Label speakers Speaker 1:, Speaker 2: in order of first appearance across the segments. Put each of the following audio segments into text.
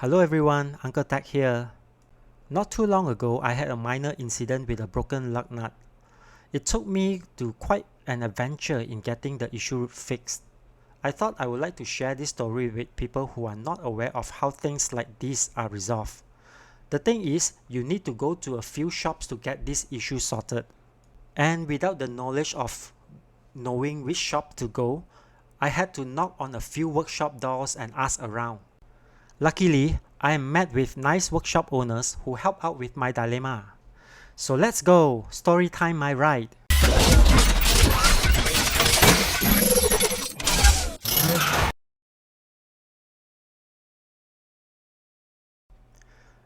Speaker 1: Hello everyone, Uncle Tech here. Not too long ago, I had a minor incident with a broken lug nut. It took me to quite an adventure in getting the issue fixed. I thought I would like to share this story with people who are not aware of how things like this are resolved. The thing is, you need to go to a few shops to get this issue sorted. And without the knowledge of knowing which shop to go, I had to knock on a few workshop doors and ask around. Luckily, I am met with nice workshop owners who help out with my dilemma. So let's go! Story time my ride!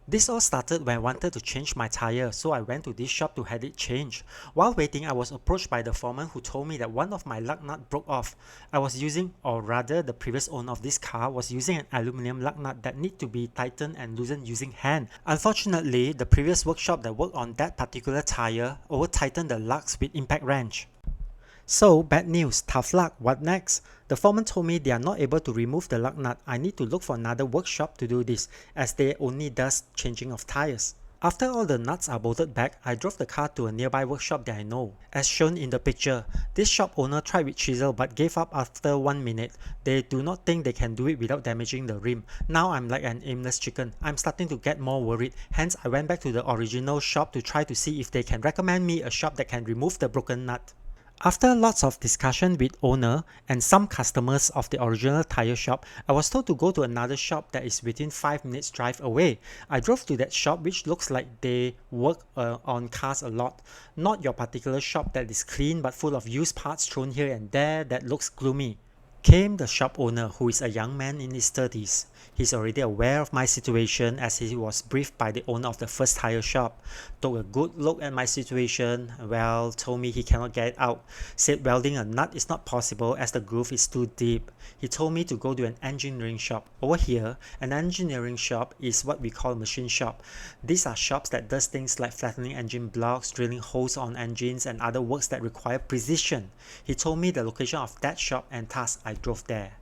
Speaker 1: This all started when I wanted to change my tire, so I went to this shop to have it changed. While waiting, I was approached by the foreman who told me that one of my lug nut broke off. I was using, or rather the previous owner of this car was using an aluminium lug nut that need to be tightened and loosened using hand. Unfortunately, the previous workshop that worked on that particular tire over-tightened the lugs with impact wrench. So, bad news, tough luck, what next? The foreman told me they are not able to remove the lug nut. I need to look for another workshop to do this, as they only does changing of tires. After all the nuts are bolted back, I drove the car to a nearby workshop that I know. As shown in the picture, this shop owner tried with chisel but gave up after 1 minute. They do not think they can do it without damaging the rim. Now I'm like an aimless chicken. I'm starting to get more worried. Hence, I went back to the original shop to try to see if they can recommend me a shop that can remove the broken nut. After lots of discussion with owner and some customers of the original tire shop, I was told to go to another shop that is within 5 minutes drive away. I drove to that shop which looks like they work on cars a lot. Not your particular shop that is clean but full of used parts thrown here and there that looks gloomy. Came the shop owner, who is a young man in his 30s. He's already aware of my situation as he was briefed by the owner of the first tire shop. Took a good look at my situation, told me he cannot get it out. Said welding a nut is not possible as the groove is too deep. He told me to go to an engineering shop. Over here, an engineering shop is what we call a machine shop. These are shops that does things like flattening engine blocks, drilling holes on engines and other works that require precision. He told me the location of that shop and thus I drove there.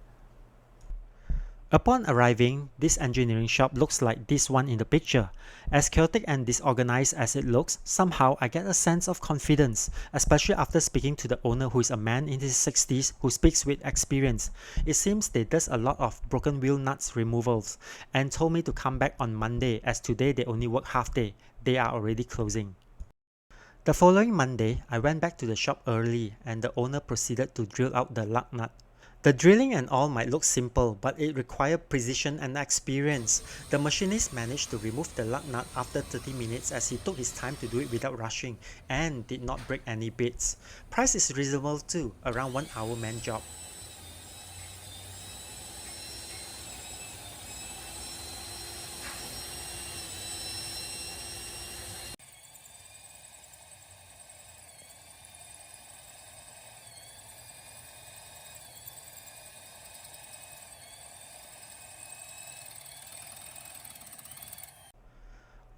Speaker 1: Upon arriving, this engineering shop looks like this one in the picture. As chaotic and disorganized as it looks, somehow I get a sense of confidence, especially after speaking to the owner who is a man in his 60s who speaks with experience. It seems they does a lot of broken wheel nuts removals and told me to come back on Monday as today they only work half day. They are already closing. The following Monday, I went back to the shop early and the owner proceeded to drill out the lug nut. The drilling and all might look simple, but it required precision and experience. The machinist managed to remove the lug nut after 30 minutes as he took his time to do it without rushing and did not break any bits. Price is reasonable too, around 1 hour man job.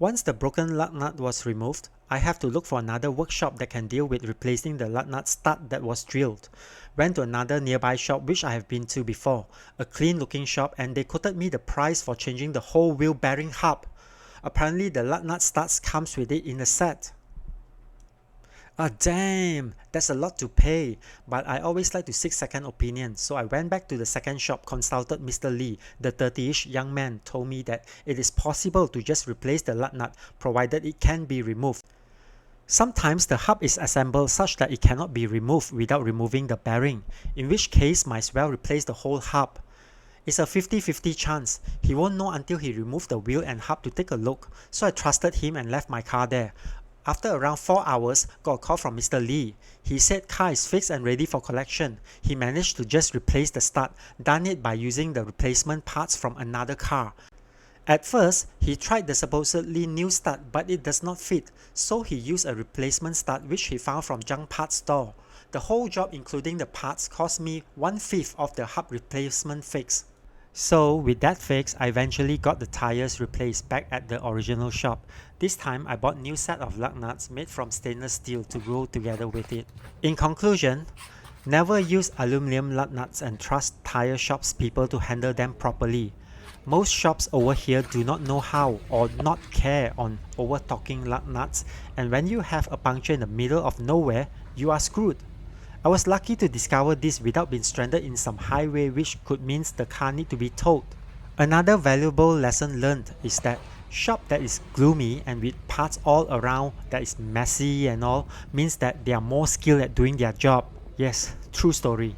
Speaker 1: Once the broken lug nut was removed, I have to look for another workshop that can deal with replacing the lug nut stud that was drilled. Went to another nearby shop which I have been to before, a clean looking shop, and they quoted me the price for changing the whole wheel bearing hub. Apparently the lug nut studs comes with it in a set. Ah damn, that's a lot to pay, but I always like to seek second opinion, so I went back to the second shop, consulted Mr. Lee. The 30-ish young man told me that it is possible to just replace the lug nut provided it can be removed. Sometimes the hub is assembled such that it cannot be removed without removing the bearing, in which case might as well replace the whole hub. It's a 50-50 chance. He won't know until he removed the wheel and hub to take a look, so I trusted him and left my car there. After around 4 hours, got a call from Mr. Lee. He said car is fixed and ready for collection. He managed to just replace the stud, done it by using the replacement parts from another car. At first, he tried the supposedly new stud but it does not fit, so he used a replacement stud which he found from junk parts store. The whole job including the parts cost me 1/5 of the hub replacement fix. So with that fix, I eventually got the tires replaced back at the original shop. This time I bought new set of lug nuts made from stainless steel to go together with it. In conclusion, never use aluminum lug nuts and trust tire shops people to handle them properly. Most shops over here do not know how or not care on over talking lug nuts, and when you have a puncture in the middle of nowhere, you are screwed. I was lucky to discover this without being stranded in some highway, which could mean the car need to be towed. Another valuable lesson learned is that shop that is gloomy and with parts all around that is messy and all means that they are more skilled at doing their job. Yes, true story.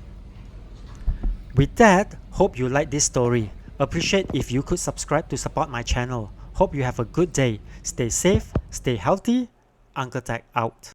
Speaker 1: With that, hope you like this story. Appreciate if you could subscribe to support my channel. Hope you have a good day. Stay safe, stay healthy. Uncle Tech out.